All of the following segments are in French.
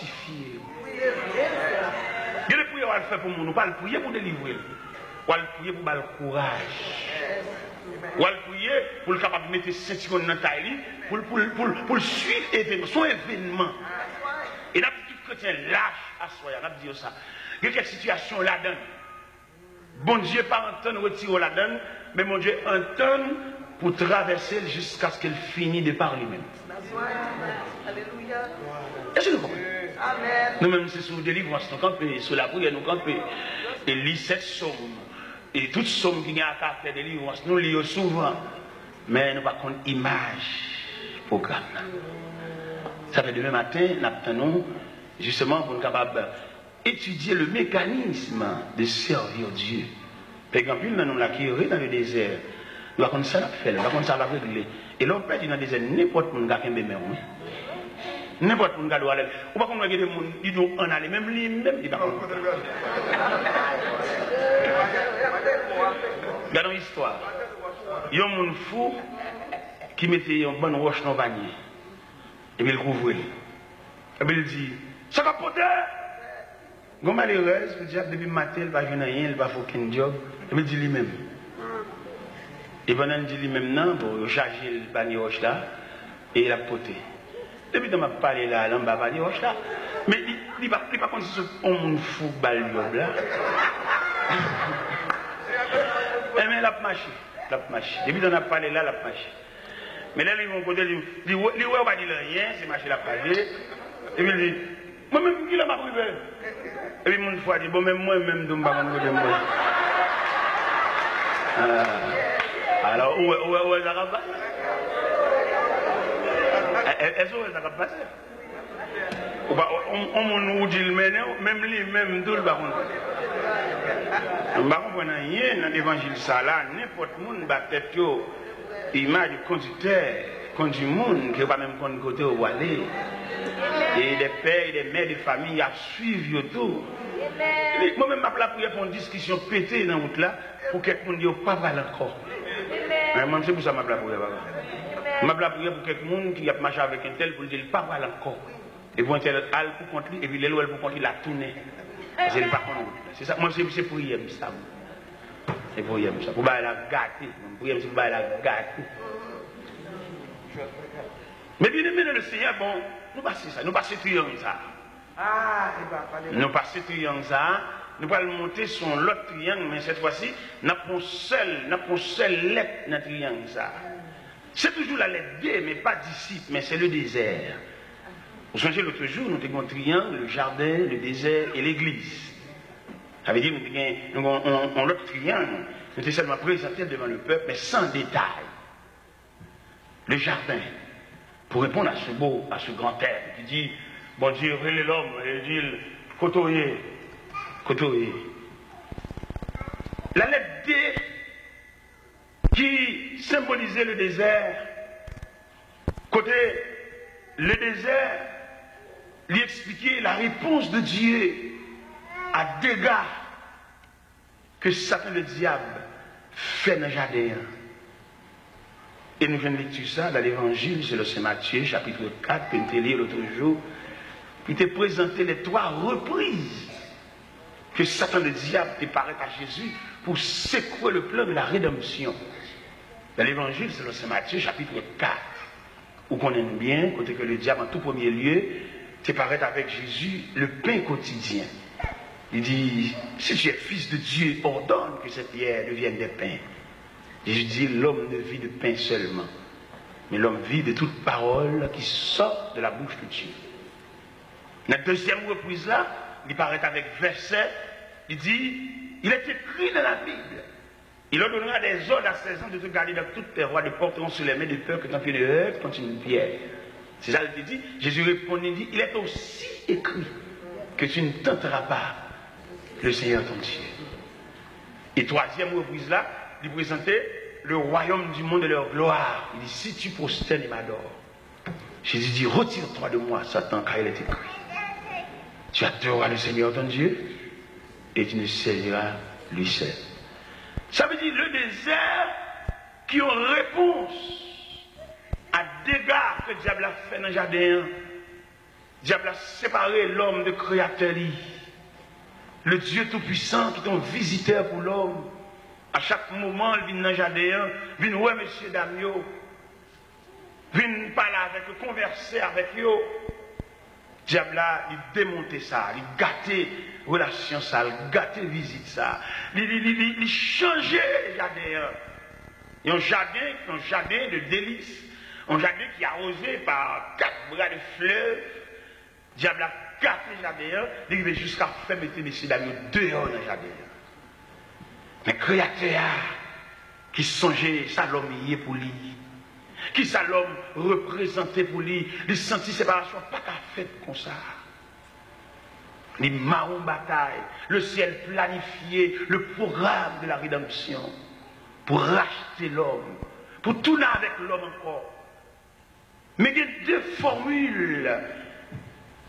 fortifier. Il y a des prières à faire pour nous, pas le prier pour délivrer. Ou le prier pour le courage. Ou le prier pour le capable de mettre ses secondes dans la taille, pour suivre son événement. Et là, tout chrétien lâche à soi, on a dit ça. Il y a quelle situation là-dedans? Bon Dieu, pas entendre retirer là-dedans, mais mon Dieu entend pour traverser jusqu'à ce qu'elle finisse de par lui-même. Alléluia. Est-ce que nous comprenons? Amen. Nous-mêmes, c'est sur délivrance, nous campons, sur la prière, nous campons, et lit cette somme, et toute somme qui a à caractère de délivrance, nous lisons souvent, mais nous pas contre image, programme. Ça fait demain matin, nous attendons, justement, pour nous capables étudier le mécanisme de servir Dieu. Par exemple, nous là qui est dans le désert, nous avons ça à faire, nous avons ça à régler. Et l'on peut dire dans le désert, n'importe qui a un bébé. N'importe qui a un aller. Ou pas qu'on a des gens qui nous en aller, même lui, même il va pas. Regardons l'histoire. Il y a un monde fou qui mettait une bonne roche dans le panier. Et puis il couvre. Et puis il dit, ça va poter. Comme malheureuse, le diable depuis le matin, il va venir rien, il va faire aucun job. Et puis il dit lui-même. Et pendant qu'il dit lui-même, non, pour charger le panier roche là, et il a poté. Depuis que je parlé là, il va panier roche là. Mais il ne va pas considérer un monde fou, bal job là. Et mais il a marché. Depuis qu'on a parlé là, il a marché. Mais là, ils vont côté, il ne va dire rien, c'est marché la page. Et puis il dit, moi-même, qui l'a pas privé? Et puis mon frère dit, bon, même moi-même, je ne vais pas me dire. Alors, où est-ce que ça va passer? Est-ce que ça va passer? On nous dit, même lui, même tout le baron. On ne comprend rien dans l'évangile ça là, n'importe qui va tête image du conducteur, conduit monde qui ne va même pas côté où aller. Et des pères et des mères de famille à suivre tout. Moi-même, je vais prier pour une discussion pétée dans la route là, pour que quelqu'un ne dise pas mal encore. Mais moi, c'est pour ça que je vais prier. Je vais prier pour quelqu'un qui a marché avec un tel pour dire pas mal encore. Et pour un tel, al pour contre lui, et puis l'éloigner pour contre lui, la tourner. C'est pas contre. C'est ça, moi, c'est pour y ça. C'est pour y ça. Pour la gâter. Pour y c'est pour la gâter. Mais bien aimé le Seigneur, bon, nous passons ça, nous passons triangle ça. Nous passons triangle ça, nous allons monter sur l'autre triangle, mais cette fois-ci, nous avons seul lettre dans le triangle ça. C'est toujours la lettre D, mais pas disciple, mais c'est le désert. Vous songez l'autre jour, nous avons un triangle, le jardin, le désert et l'église. Ça veut dire que nous avons l'autre triangle, nous étions seulement présentés devant le peuple, mais sans détail. Le jardin. Pour répondre à ce grand terme qui dit, bon Dieu, relève l'homme, et dit, côtoyer. La lettre D, qui symbolisait le désert, côté le désert, lui expliquait la réponse de Dieu à dégâts que Satan le diable fait dans le jardin. Et nous venons de lire ça dans l'évangile, c'est le Saint Matthieu, chapitre 4, que nous avons lu l'autre jour. Il t'a présenté les 3 reprises que Satan le diable est paré à Jésus pour secouer le plan de la rédemption. Dans l'évangile, c'est le Saint Matthieu, chapitre 4, où on aime bien, côté que le diable, en tout premier lieu, t'est paré avec Jésus le pain quotidien. Il dit, si tu es fils de Dieu, ordonne que cette pierre devienne des pains. Jésus dit, l'homme ne vit de pain seulement, mais l'homme vit de toute parole qui sort de la bouche de Dieu. La deuxième reprise là, il paraît avec verset, il dit, il est écrit dans la Bible, il ordonnera des ordres à ses ans de te garder dans toutes tes voies, de porter sur les mains de peur que ton pied de heurte contre une pierre. C'est ça qu'il dit. Jésus répond, il dit, il est aussi écrit que tu ne tenteras pas le Seigneur ton Dieu. Et troisième reprise là, il présentait le royaume du monde de leur gloire. Il dit, si tu prosternes et m'adores, Jésus dit, retire-toi de moi, Satan, car il est écrit. Tu adoreras le Seigneur ton Dieu et tu ne serviras lui seul. Ça veut dire le désert qui ont réponse à dégâts que le diable a fait dans le jardin. Diable a séparé l'homme de créateur. Le Dieu Tout-Puissant qui est un visiteur pour l'homme. À chaque moment, il vient dans le jardin, il vient ouais, monsieur Damio. Il vient parler avec eux, converser avec eux. Diable a démonté ça, il gâté relation ça, il gâté visite ça. Il changé le jardin. Il y a un jardin de délices. Un jardin qui est arrosé par 4 bras de fleurs. Diable a gâté le jardin, il arrive jusqu'à faire mettre messieurs Damio dehors dans le jardin. Mais créateur qui songeait ça l'homme y est pour lui. Qui ça l'homme représenté pour lui. Il sentit séparation pas qu'à fait comme ça. Les marrons bataille. Le ciel planifié le programme de la rédemption. Pour racheter l'homme. Pour tourner avec l'homme encore. Mais il y a deux formules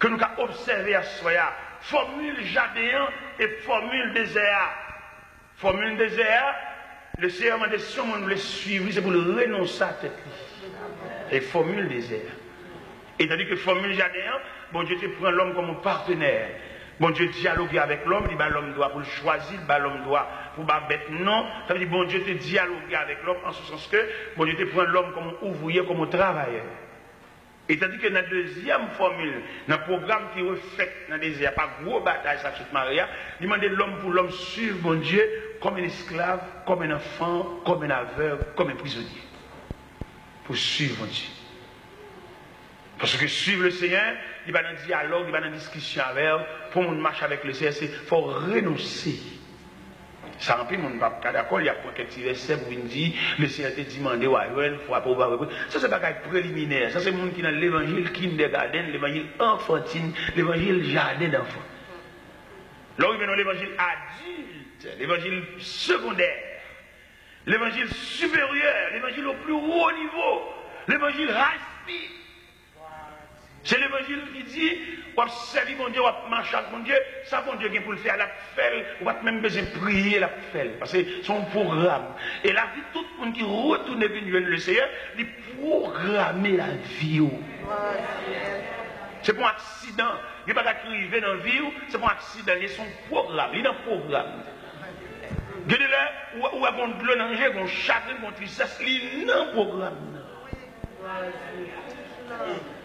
que nous avons observées à Soya. Formule jardin et formule désert. Formule désert, le Seigneur m'a dit si on le suivre, c'est pour le renoncer à tête. Et formule désert. Et tandis que formule jardin, bon Dieu te prend l'homme comme un partenaire. Bon Dieu dialogue avec l'homme, il dit l'homme doit pour le choisir, l'homme doit pour pas bête non. Ça veut dire bon Dieu te dialogue avec l'homme en ce sens que bon Dieu te prend l'homme comme un ouvrier, comme un travailleur. Et tandis que dans la deuxième formule, dans le programme qui reflète dans le désert, pas gros bataille, ça toute Maria, il demande l'homme pour l'homme suivre mon Dieu comme un esclave, comme un enfant, comme un aveugle, comme un prisonnier. Pour suivre mon Dieu. Parce que suivre le Seigneur, il va dans le dialogue, il va dans la discussion avec, pour qu'on marche avec le Seigneur, il faut renoncer. Ça remplit mon papa d'accord, il y a pour quelques versets pour dire, le Seigneur te demandé, ouais, faut pas. Ça c'est pas préliminaire, ça c'est le monde qui dans l'évangile kindergarten, l'évangile enfantine, l'évangile jardin d'enfants. Là où il vient dans l'évangile adulte, l'évangile secondaire, l'évangile supérieur, l'évangile au plus haut niveau, l'évangile high speed. C'est l'évangile qui dit, on va servir mon Dieu, on va marcher avec mon Dieu, ça mon Dieu qui pour le faire, la faire, on va même besoin de prier, la faire, parce que c'est son programme. Et la vie, tout le monde qui retourne vers le Seigneur, il programme la vie. C'est pour un accident, il n'est pas arrivé dans la vie, c'est pour un accident, il est son programme, il est dans le programme. Vous voyez là, où avons de l'enjeu, où chagrin, où tristesse, il est dans le programme.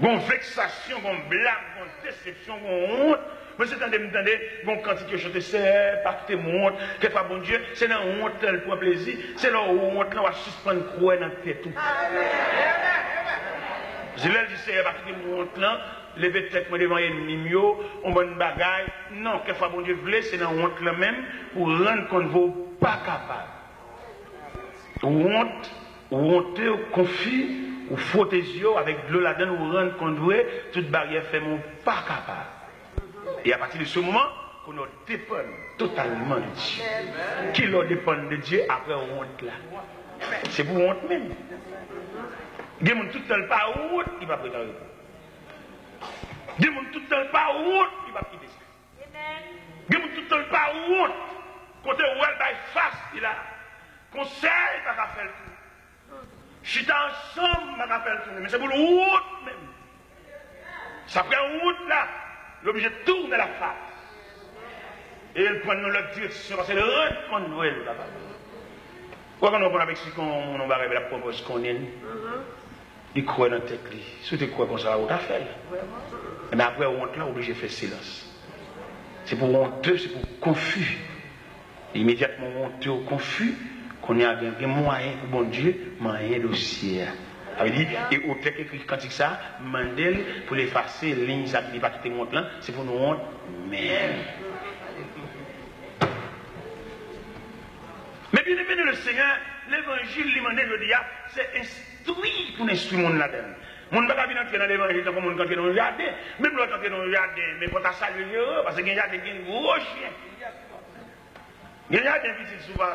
Gon vexation, gon blague, gon déception, gon honte. Mais c'est en demandé, gon quantité de choses, c'est pas que mon honte, quelque fois bon Dieu, c'est dans honte elle prend plaisir, c'est là où honte là on va suspendre croix dans tête tout. Je l'ai dit c'est pas que mon honte là, lever tête moi devant ennemi mio, on bonne bagaille. Non, quelque fois bon Dieu voulait, c'est dans honte là même pour rendre compte vous pas capable. Honte, honteux, confus. Ou faut tes yeux avec de l'eau là-dedans, ou rendre compte toute barrière fait mon pas capable. Et à partir de ce moment, qu'on dépend totalement de Dieu. Qui leur dépend de Dieu après honte là. C'est pour honte même. Il y a tout le temps pas honte, il va prétendre. Il y a tout le temps pas honte, il va quitter ça. Il y a tout le temps pas honte. Quand tu es face, il a conseil, il va faire tout. Je suis ensemble, je m'appelle tout, mais c'est pour le route même. Ça prend une route là, l'objet tourne la face. Et il prend notre direction, parce que le rendre compte de là-bas. Pourquoi on avec ce qu'on va la propose qu'on est, il croit dans la tête, si tu crois qu'on ça va faire. Mais après, honte là, obligé de faire silence. C'est pour honteux, c'est pour confus. Immédiatement honteux, confus. On a un moyen pour bon Dieu, moyen dossier. Ça veut dire, et au fait écrit quand il ça, Mandel pour l'effacer, ligne, ça ne pas quitter mon plan, c'est pour nous honte même. Mais bien aimé le Seigneur, l'évangile, l'imandé, je dis, c'est instruit pour instruire mon là-dedans. Mon ne va pas venir entrer dans l'évangile comme on entre dans le jardin. Même l'autre entrer dans le jardin, mais quand tu as salué, parce que le jardin est un gros chien. Il y a des petites souvent,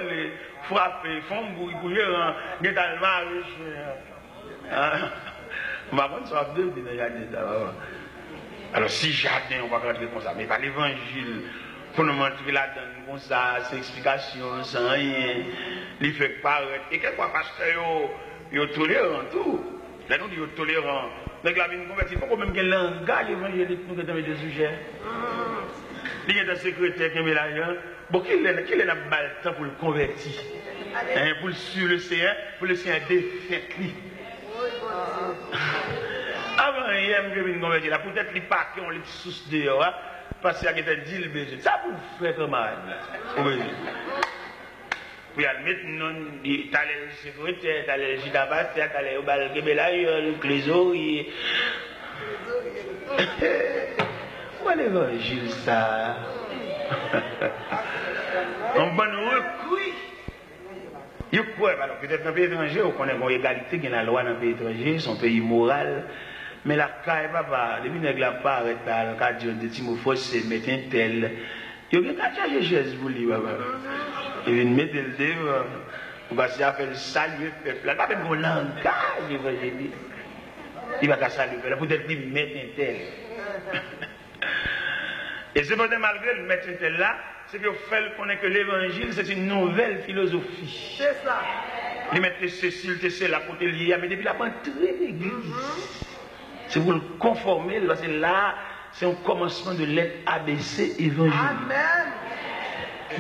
les frapper, font bouger, il y a dans le mariage. On va prendre ça deux dans le jardin. Alors, si jardin, on va rentrer comme ça, mais pas l'évangile, pour nous montrer là-dedans, comme ça, c'est explication, sans rien, il fait paraître. Et quelquefois, pasteur, il est tolérant tout. Là, nous disons tolérant, Donc la vie nous convertit. Il faut quand même qu'il y ait un langage évangélique nous dans les sujets. Il y a un secrétaire qui met l'argent. Bon, qu'il est le temps pour le convertir. Pour le sur le CN, pour le CN défait. Avant, il y a un convertir. Là, peut-être les paquets ont les sous dehors. Parce qu'il y a des deals besoin. Ça pour faire comment? Oui. Puis admettre, non, t'as les secrétaires, t'as les gidabastères, t'as les balguebelaïeux, les clésoris. Où est l'évangile, ça? On va nous recourir. Il quoi, alors peut-être dans le pays étranger, on connaît une égalité qui est la loi dans le pays étranger, son pays moral. Mais la caille, papa, depuis que la part est là, le cas de Timophos, c'est mettre un tel. Il y a un cas de Jésus pour lui, papa. Il vient mettre le devant. On va se faire le salut, le peuple. Pas même un langage évangélique. Il va saluer le peuple. Peut-être qu'il met un tel. Et cependant, malgré le mettre un tel là, c'est qu'il fait connaître que l'évangile, c'est une nouvelle philosophie. C'est ça. Il met Cécile, c'est là, côté lié, mais depuis la entrée de l'église. C'est pour le conformer, parce que là, c'est un commencement de l'être ABC évangélique. Amen.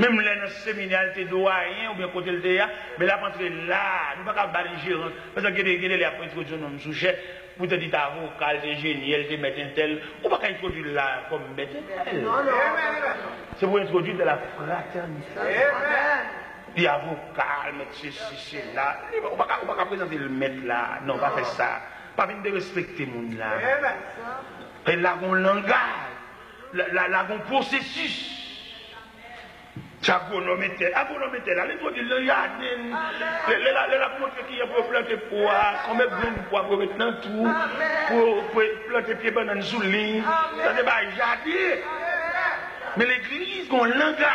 Même là, dans le séminaire, tu es doyen ou bien côté le théâtre, mais là, rentrer là, nous ne pouvons pas battre les gérants. Parce que les après introduire un homme sujet, pour te dire ta vocal, t'es génial, t'es mettre un tel, ou pas introduire là comme mettre un tel. Non, non. C'est pour introduire de la fraternité. Amen. Il y a vocal, mettre ceci, là. On ne peut pas présenter le maître là. Non, pas faire ça. Pas venir de respecter le monde là. Et là, on langage. Là, on processus. Agronomètre, là, les produits, le jardin, la montre qui est pour planter pois, on met de pois pour mettre dans tout, pour planter pieds bananes sous ligne, ça n'est pas un jardin. Mais l'église, on langage.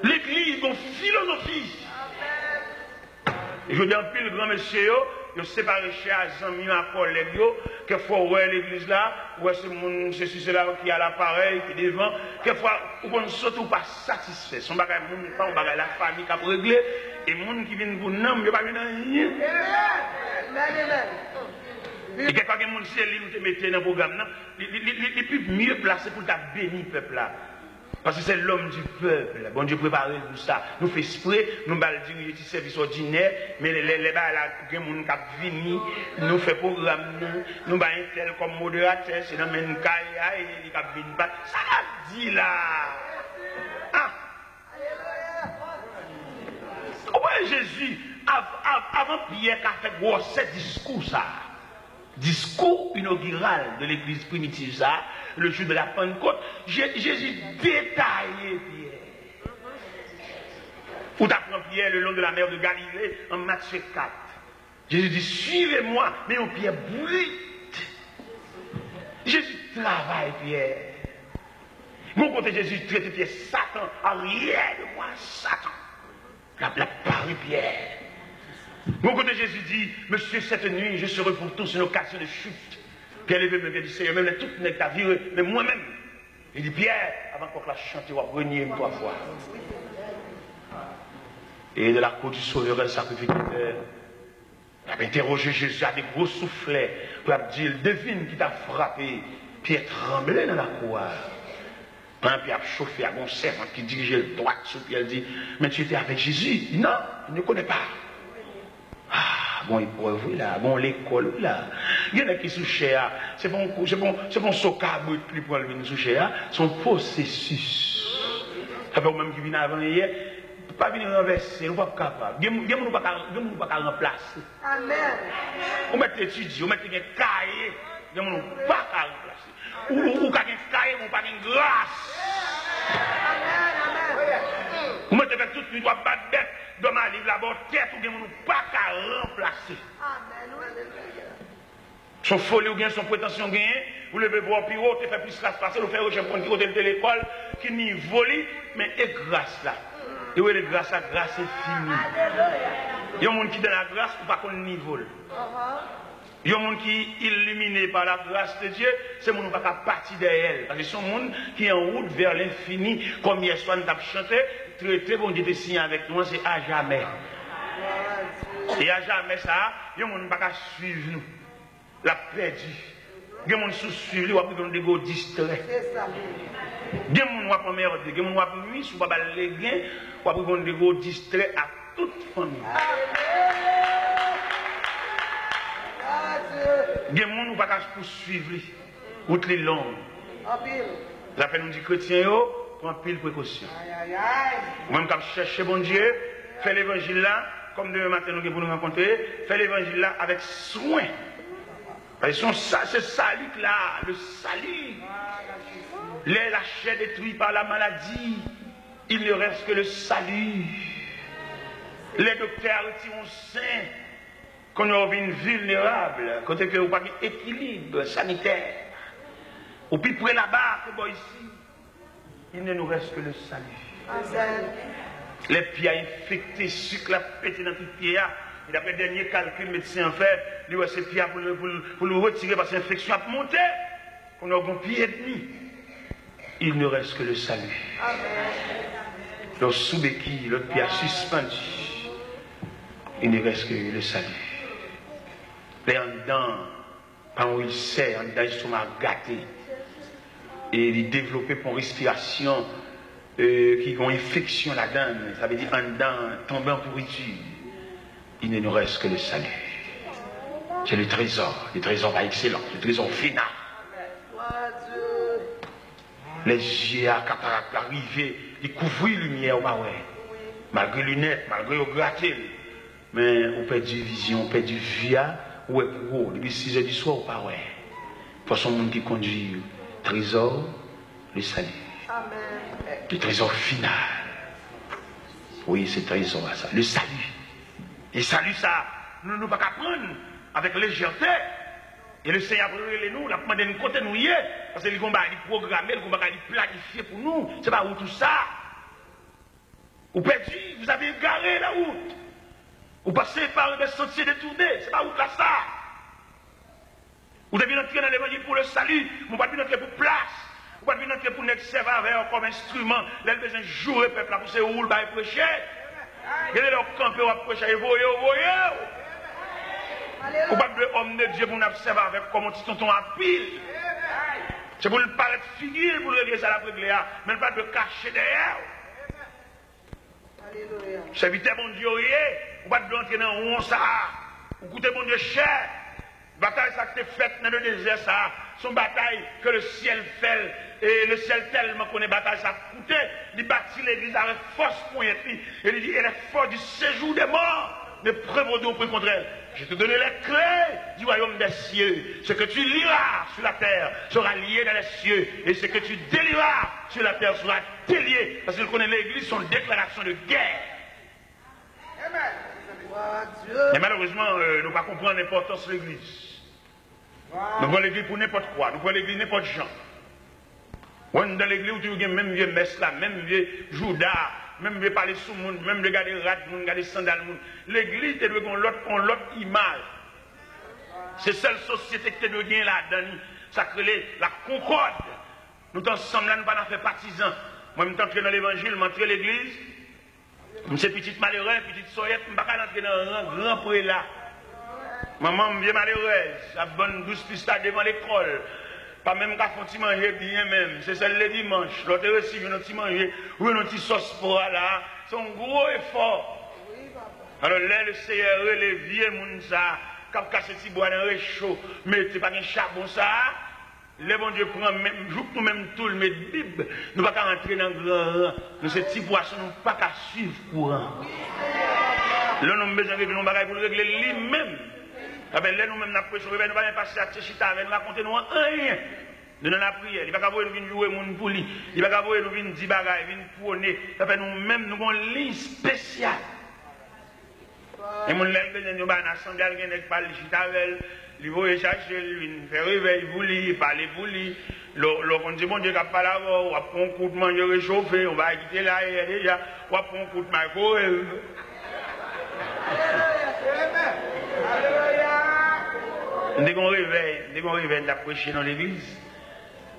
L'église, on philosophie. Et je dis en plus, le grand monsieur, il sépare chez Azami, à collègue, qu'il faut voir l'église là, ou c'est ceci, cela qui a l'appareil, qui est devant, quelquefois, on ne surtout pas satisfait. Son bagage, pas un bagage, la famille qui a réglé, et les gens qui viennent pour nous, ils ne pas venir rien. Et quelquefois, les gens qui nous mettent dans le programme, les plus mieux placés pour bénir le peuple là. Parce que c'est l'homme du peuple. Bon Dieu préparé pour ça. Nous faisons exprès, nous allons dire un service ordinaire, mais les gens qui viennent, nous faisons programme, nous allons tel comme modérateur, c'est dans une caille, et ils viennent pas. Ça l'a dit là. Ah. Ouais, Jésus, avant Pierre qui a fait gros ce discours, ça. Discours inaugural de l'église primitive, ça, le jour de la Pentecôte, Jésus détaillé Pierre. Où t'apprends Pierre le long de la mer de Galilée en Matthieu 4. Jésus dit, suivez-moi, mais on Pierre brute. Jésus travaille Pierre. Mon côté Jésus traite Pierre, Satan, arrière de moi, Satan. La parole Pierre. Mon côté Jésus dit, monsieur, cette nuit, je serai pour tous une occasion de chute. Pierre levé me dit, Seigneur, même toute n'est ta virée, mais moi-même. Il dit, Pierre, avant qu'on la chante, on va renier une trois fois. Et de la côte du sauveur, le sacrificateur, il a interrogé Jésus à des gros soufflets pour dire, devine qui t'a frappé. Pierre tremblait dans la cour. Quand Pierre a chauffé à mon servant qui dirigeait le droit sur Pierre, il dit, mais tu étais avec Jésus? Il dit, non, il ne connaît pas. Ah, bon, il pourrait voir là, bon, l'école là. Il y en a qui sont chers, c'est bon, socable qui pour le venir sous cher, son processus. Ça fait même qui vient avant hier, pas venir renverser, nous pas capable. Nous pas remplacer. Amen. On met étudier, on met des cahiers, nous pas remplacer. Ou quand un cahier, on pas une grâce. Vous mettez tout le doit battre bête dans ma livre là-bas, tête ou bien nous pas qu'à remplacer. Son folie ou bien son prétention gagne, vous levez voir plus haut, tu fais plus classe passer, vous faites recherche pour côté de l'école, qui n'y vole, mais et grâce là. Et où est la grâce? La grâce est finie. Il y a un monde qui donne la grâce ou pas qu'on n'y vole. Il y a un monde qui est illuminé par la grâce de Dieu, c'est mon pas partir d'elle. Parce que c'est un monde qui est en route vers l'infini, comme hier soir nous avons chanté, traité, bon Dieu te signe avec nous, c'est à jamais. Et à jamais ça, il y a un monde qui ne peut pas suivre nous. la perdu. Il y a des gens qui sont suivis, ou qui ont des gros distraits. Il y a des gens qui ont merde, il y a des gens qui ont nuit, ou pas les gains, ou qui ont des gros distraits à toute famille. Il y a des gens qui ne peuvent pas poursuivre, outre les longues. Ça fait nous dire chrétiens, prends pile précaution. Même quand je cherche bon Dieu, fais l'évangile là, comme demain matin nous pour nous rencontrer, fais l'évangile là avec soin. Parce que c'est salut là, le salut. La chair détruite par la maladie, il ne reste que le salut. Les docteurs retirent sain, qu'on a une vulnérable, côté que vous n'avez pas d'équilibre sanitaire. Ou puis près là-bas, que bon ici, il ne nous reste que le salut. Les pieds infectés, sucre la pété dans tout pied. Et d'après le dernier calcul, le médecin en fait, lui, c'est pieds pour le retirer parce que l'infection a monté. On a un pied et demi. Il ne reste que le salut. Le sous-béquille, l'autre pied suspendu. Il ne reste que le salut. Les en dedans, quand il sait, en dedans, ils sont gâtés. Et il développé pour une respiration qui ont infection là-dedans, ça veut dire en dedans, tomber en pourriture. Il ne nous reste que le salut. C'est le trésor par excellence, le trésor final. Les yeux à cataracte arrivés, ils couvrent la lumière, malgré les lunettes, malgré le gratter. Mais on perd du vision, on perd du via, ou est gros, depuis 6 heures du soir, ou pas, ouais. Pour son monde qui conduit. Trésor, le salut. Amen. Le trésor final. Oui, c'est le trésor à ça. Le salut. Et salut, ça, nous ne pouvons pas prendre avec légèreté. Et le Seigneur a nous, la demandé de nous côté nous y est. Parce qu'il va programmer, il va planifier pour nous. C'est pas où tout ça. Vous perdu, vous avez égaré la route. Vous passez par des sentiers détournés. C'est pas où là ça. Vous devez entrer dans l'évangile pour le salut, vous ne pouvez pas entrer pour place, vous ne pouvez pas entrer pour nous servir comme instrument, vous avez besoin de jouer le peuple pour se rouler et prêcher. Vous avez leur camper pour prêcher, vous voyez. Vous n'avez pas de homme de Dieu pour nous servir avec comme un petit tonton à pile. C'est pour ne pas être figure pour l'église à la prière, mais pas de cacher derrière. Serviteur mon Dieu, vous ne pouvez pas entrer dans un ça, vous coûtez mon Dieu cher. Bataille ça qui est faite dans le désert, ça, son bataille que le ciel fait, et le ciel tellement qu'on est bataille, ça coûte, il bâtit l'église avec force pour y être, et il dit, elle est force du séjour des morts, mais prévaudons pour contre elle. Je te donne les clés du royaume des cieux. Ce que tu liras sur la terre sera lié dans les cieux, et ce que tu délieras sur la terre sera délié, parce qu'il connaît l'église, son déclaration de guerre. Mais malheureusement, nous ne pas comprendre l'importance de l'église. Nous prenons l'église pour n'importe quoi, nous prenons l'église n'importe gens. Dans l'église où tu as même vieux messe là, même vieux Judas, même vieux parler sous le monde, même regarder rat, regarder sandal. L'église, tu dois avoir l'autre image. C'est seule société que tu dois gagner là-dedans. Ça crée la concorde. Nous ensemble là, nous ne pas faire partisans. Moi, je suis entré dans l'évangile, je suis entré dans l'église. Je suis petite malheureuse, petite soyette, je ne suis pas entré dans un grand prélat. Maman est malheureuse, la bonne douce pista devant l'école. Pas même qu'à faire manger bien même. C'est celle le dimanche. L'autre reçu un petit manger, ou un petit sauce pour là. C'est un gros effort. Alors là, le Seigneur, les vieux moun ça, quand casse petit bois dans le chaud, mais c'est pas un charbon ça. Le bon Dieu prend même, joue nous même tout le Bible. Nous ne pouvons pas rentrer dans le grand rang. Nous, ces petits poissons, nous ne pouvons pas suivre courant. Là, nous avons besoin de régler nos bagages pour régler lui-même. Là, nous-mêmes, nous avons prêché, nous ne pouvons pas passer à Tchechita, nous raconter nous rien. Nous avons la prière. Il ne va pas venir jouer mon pour lui. Il ne va pas venir dire bagages, venir prôner. Ça fait nous-mêmes, nous avons une ligne spéciale. Et mon lèvre, nous avons une assemblée, nous avons parlé de il va chercher, il fait réveil, il parle pour lui. On dit, mon Dieu, qu'il n'y a pas là, on va prendre un coup de manger réchauffé, on va quitter là, déjà, on va prendre un coup de microwave. Dès qu'on réveille, on a prêché dans l'église.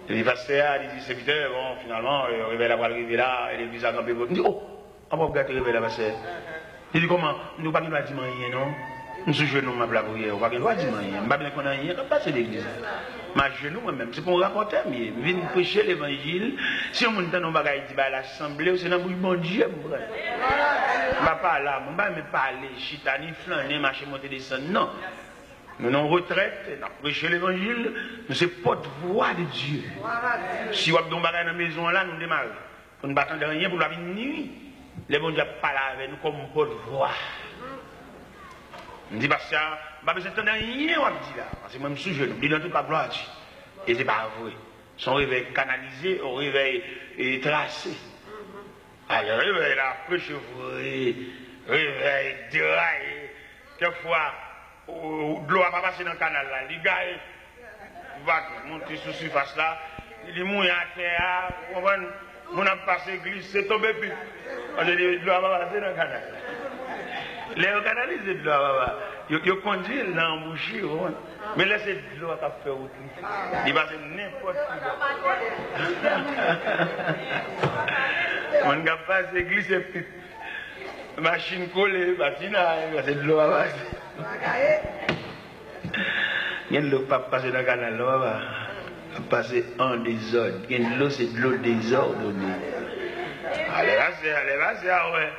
Et le pasteur a dit, serviteur, bon, finalement, le réveil va arriver là, et l'église a campé. On dit, oh, on va regarder le réveil là, pasteur. Il dit, comment? Nous ne pouvons pas dire rien, non? Je suis genou, ma blague, je ne vais pas dire rien. Je ne vais pas dire rien, je ne vais pas passer l'église. Ma genou, moi-même, c'est pour rapporter, je viens prêcher l'évangile. Si on monte dans nos bagages, il dit à l'assemblée, c'est dans le bon Dieu. Je ne vais pas là, je ne vais pas parler, chitani, flâner, marcher, monter, descendre. Non. Nous sommes en retraite, nous prêchons l'évangile, nous sommes porte-voix de Dieu. Si vous avez des bagages dans la maison, là, nous démarrons. Nous ne battons de rien pour la vie de nuit. Les bons dieux parlent avec nous comme porte-voix. Je dis, parce que je n'ai pas besoin de rien, on dit là. Parce que moi, je suis jeune, je dis dans toute la gloire. Et ce n'est pas vrai. Son réveil canalisé, au réveil tracé. Alors, réveil là, prêche-vrai, réveil déraillé. Quelquefois, de l'eau va pas passer dans le canal là. Les gars, il va monter sur la surface là. Il mouille à terre. On a passé, glissé, tombé plus. On dit, de l'eau va passer dans le canal. Les canalisés de l'eau, ils conduisent l'embouchure. Mais laissez de l'eau à faire autre. Il va faire n'importe quoi. On n'a pas passé, glissé plus. Machine collée, patinage, c'est de l'eau à passer. Il y a de l'eau pas passer dans le canal, l'eau va passer en désordre. Il y a de l'eau, c'est de l'eau désordonnée. Allez, vas-y, ouais.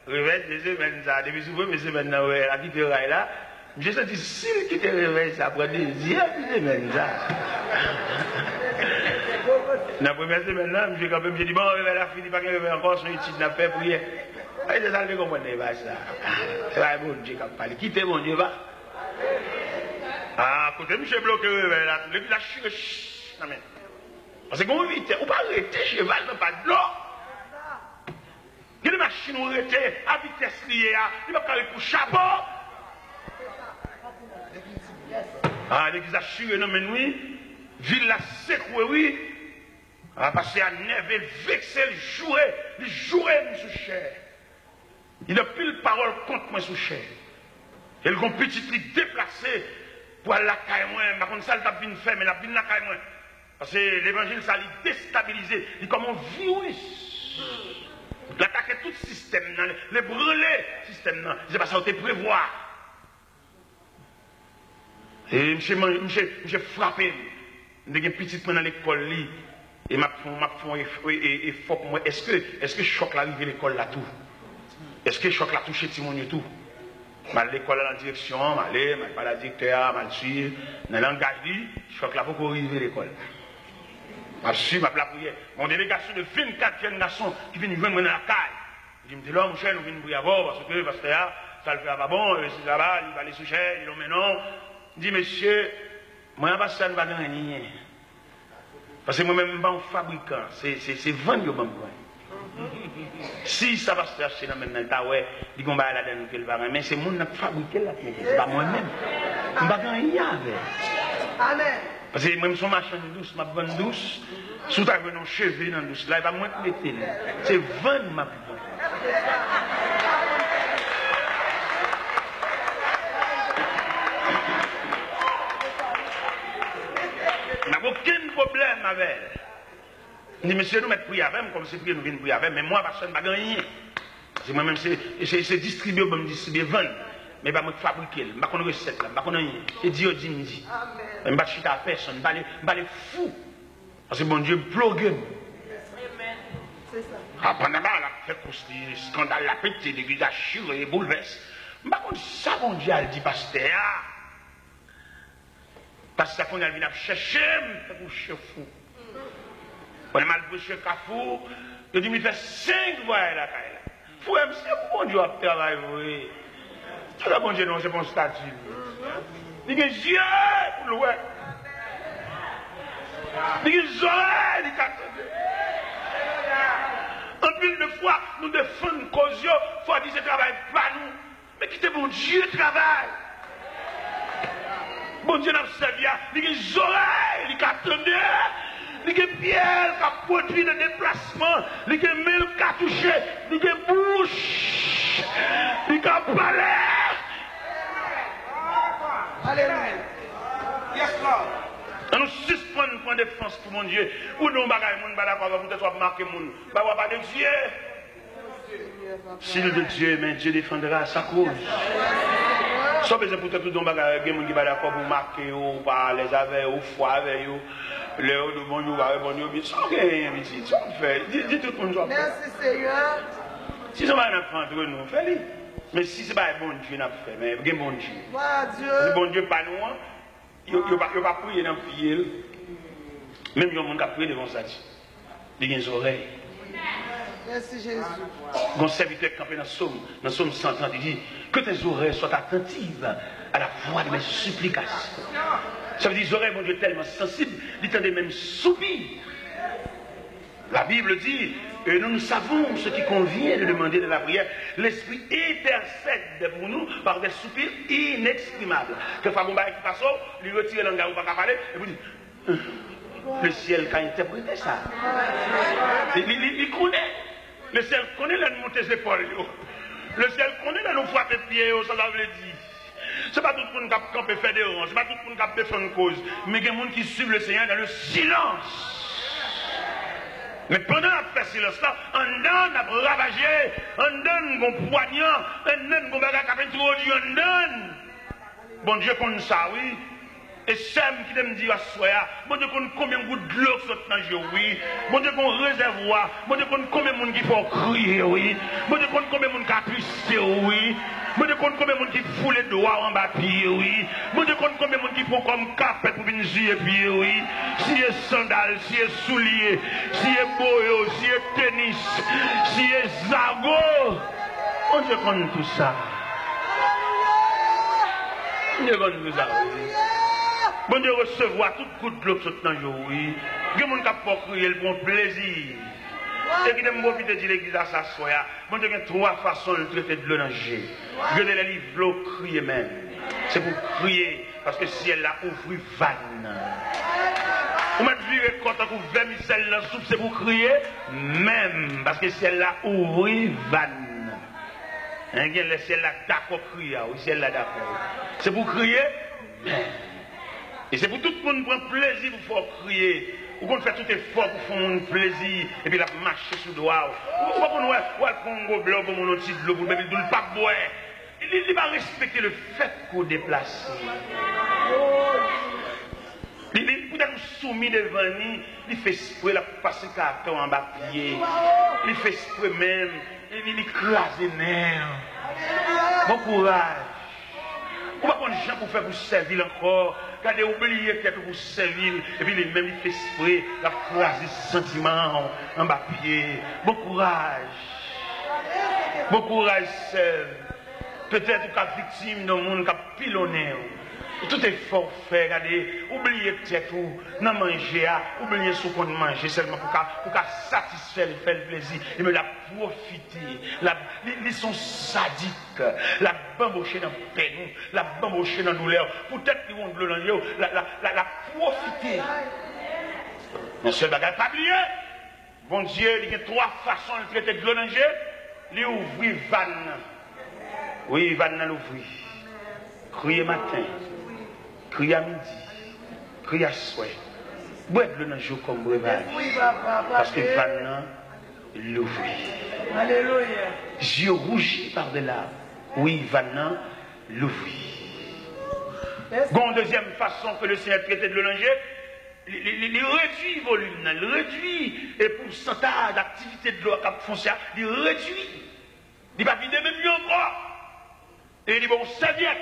Réveil des semaines, ça. Depuis souvent, mes semaines, ouais, la petite raille là. J'ai senti s'il qui te réveille, ça prend des semaines, ça. La première semaine là, j'ai quand même dit, bon, réveil la fille, pas qu'elle réveille encore, son étude n'a pas prier. Ah, c'est ça, je comprends pas ça. C'est pas bon Dieu qui a parlé. Quittez mon Dieu, va. Ah, côté, je suis bloqué, réveil là. Le la chute, parce que quand on vit, on ne peut pas arrêter cheval, mais pas de l'eau. Il y a des machines où arrêter à vitesse liée, il va pas pour chapeau. Ah, l'église a chiré, non, mais oui, ville la secoué, oui. Ah, parce qu'à neuf, elle vexé, le jouer, sous cher. Il a plus de parole contre moi sous cher. Elle a une petite ligue déplacée pour aller à la caille, moi, par contre, ça, elle a bien fait, mais elle a bien la caille, moi. Parce que l'évangile, ça l'a déstabilisé. Il est comme un virus. L'attaquer tout le système, les brûler système, c'est pas ça que tu prévoir. Et j'ai frappé, j'ai un petit peu dans l'école, et m'a fait effort pour moi. Est-ce que choc l'arrivée à l'école là tout? Est-ce que choc l'a touché Timon et tout? Mal l'école à la direction, mal pas la directeur, mal suivre, dans le langage, choc là pour arriver à l'école. Je suis ma prière. Mon délégation de 24 jeunes garçons qui viennent joindre dans la caille. Je me dis, là, mon cher, nous venons prier avant parce que ça le fait pas bon, c'est là-bas, il va aller sous cher, il dit, mais non. Je dis, monsieur, moi, ça ne va rien. Parce que moi-même, je suis un fabricant, c'est vendre que je si ça va se chercher dans le temps, il va aller là-dedans, il va mais c'est moi qui fabrique là, c'est pas moi-même. Je ne vais pas rien avec. Amen. Parce que même son machin douce, ma bonne douce, sous ta venue cheveux dans douce, là, il va moins te mettre. C'est vendre ma bonne. Il n'y a aucun problème avec elle. Il dit, monsieur, nous mettons prier avec, comme c'est prier, nous venons prier avec, mais moi, personne ne va rien. C'est moi-même, c'est distribuer, je me distribuer, vendre. Mais je ne vais pas fabriquer, je ne vais pas recette, je ne vais pas rien. C'est Dieu dit, me dit. Je ne vais pas chuter à personne, je ne vais pas aller fou. Parce que mon Dieu blogue. C'est ça. Après, on a fait un scandale, la pété, l'église a chiré, bouleverse. Je ne vais pas ça, mon Dieu, elle dit, pasteur. Parce que quand elle vient chercher, je vais chercher fou. On a mal prêché Kafou, je dis, il fait 5 voix là. Faut même, c'est mon Dieu à travailler. C'est là, mon Dieu, non, c'est mon statut. Il dit, Dieu, pour le ouais. Il dit, Zoé, il dit, en plus de fois, nous défendons cause, il faut dire, ce travail pas nous. Mais quittez mon Dieu, travail. Bon Dieu, n'a pas servi, il dit, Zoé, il dit, attendez. Il y a Pierre qui a produit le déplacement, il y a Mel qui a touché, il y a bouche, il y a palais. Alléluia. Yes, Lord. Nous suspendons pour défense pour mon Dieu. Ou nous bagaille mon d'accord pour peut-être marquer mon. Bah pas de Dieu. S'il de Dieu, mais Dieu défendra sa cause. Sans besoin pour tout le monde, il y a des gens qui sont d'accord pour marquer, ou par les avec, ou foi avec, les hauts de bon, ou avec bon, mais sans rien, petit, tu fais. Dis tout le monde. Merci Seigneur. Si c'est pas un enfant entre nous, fais-le. Mais si c'est pas un bon Dieu, n'a pas fait, mais il y a un bon Dieu. Dieu. Le bon Dieu, pas nous, il ne va pas prier dans le pied. Même il y a des gens qui prient devant ça. Il y a des oreilles. Merci Jésus. Mon serviteur campé dans le psaume 130, il dit que tes oreilles soient attentives à la voix de mes supplications. Ça veut dire les oreilles, mon Dieu, tellement sensibles, ils entendent même soupirs. La Bible dit, et nous savons ce qui convient de demander de la prière. L'Esprit intercède pour nous par des soupirs inexprimables. Que Fagomba qui passe, lui retire l'angard ou pas qu'à parler, et vous dites, le ciel qui a interprété ça. Il connaît. Le ciel connaît la monter ses épaules. Le ciel connaît la nous frapper pieds, ça veut dire. Ce n'est pas tout le monde qui a fait des rangs, ce n'est pas tout le monde qui a défendu une cause, mais il y a des gens qui suivent le Seigneur dans le silence. Mais pendant la fait silence là, on donne à ravager, on donne un poignant, on donne un bagage qui a introduit, on donne. Bon Dieu connaît ça, oui. Et Sam qui me dit à soi, bon Dieu connaît combien de gouttes de l'eau qui sont dans le jeu, oui. Bon Dieu connaît réservoir, bon Dieu connaît combien de monde qui faut crier, oui. Bon Dieu connaît combien de monde qui a pisté, oui. Bon Dieu connaît combien de monde qui fout les doigts en bas pied, oui. Bon Dieu connaît combien de monde qui font comme capet pour venir jouer pied, oui. Si est sandales, si est souliers, si est boyo, si est tennis, si est zago. Bon Dieu connaît tout ça. Bon Dieu connaît tout ça, oui. Bon Dieu recevoir toute goutte de l'eau qui sont dans le jour, oui. Il y a des gens qui ont crié pour plaisir. Et qui aiment profiter de l'église à sa soya. Bon Dieu, il y a trois façons de traiter de l'eau dans le jeu. Il y a des livres, l'eau crier même. C'est pour crier, parce que si elle a ouvert vanne. Vous mettez viré quand on ouvre vermicelle dans la soupe, c'est pour crier même. Parce que si elle a ouvert vanne. Il y a si elle a d'accord crier, ou si elle a d'accord. C'est pour crier même. Et c'est pour tout le monde prendre plaisir pour faire crier. Ou qu'on fait tout effort pour faire un plaisir. Et puis la marcher sous le doigt. Ou qu'on va prendre un gros blanc pour mon petit de l'eau pour ne pas boire. Il va respecter le fait qu'on déplace. Il peut-être soumis devant lui. Il fait exprès la passer carton en bas pied. Il fait exprès même. Il écrase les nerfs. Bon courage. Ou pas qu'on gens pour faire pour servir encore. Regardez, oubliez peut-être pour servir. Et puis, les mêmes, il fait exprès, la phrase des sentiments en bas pied. Bon courage. Bon courage, seul. Peut-être qu'à victime d'un monde qui a pilonné. Tout est forfait, regardez. Oubliez peut-être où, non manger, oubliez ce qu'on mange seulement pour satisfaire, faire le plaisir. Et me la profiter. Ils sont sadiques. La bambocher dans le peine, la bambocher dans la douleur. Peut-être qu'ils vont de l'eau dans la profiter. Mais seul bagage pas oublié. Bon Dieu, il y a trois façons de traiter de l'eau dans le jeu. Il ouvre vanne. Oui, vanne dans l'ouvrir. Crier matin. Crier à midi, crier à soir. Boire de l'eau dans le jour comme breuvage. Parce que maintenant, l'ouvrir. Alléluia. Yeux rougis par de larmes. Oui, maintenant, l'ouvrir. Bon, deuxième façon que le Seigneur traite de l'eau dans le jeu, il réduit le volume, il réduit le pourcentage d'activité de l'eau à foncière, il réduit. Il va vider même mieux encore. Et il dit, bon, serviette.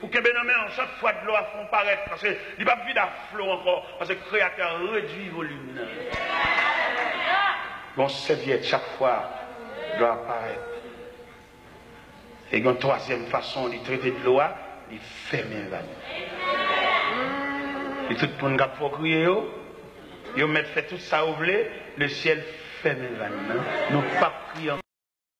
Pour que Benamé, chaque fois de l'eau à fond paraître, parce qu'il n'y a pas vide à flot encore, parce que le Créateur réduit le volume. Bon, serviette, chaque fois, l'eau apparaît. Et une troisième façon de traiter de l'eau, il ferme les vannes. Et tout le monde qui a crier, il met fait tout ça au blé, le ciel ferme les vannes. Nous pas prier.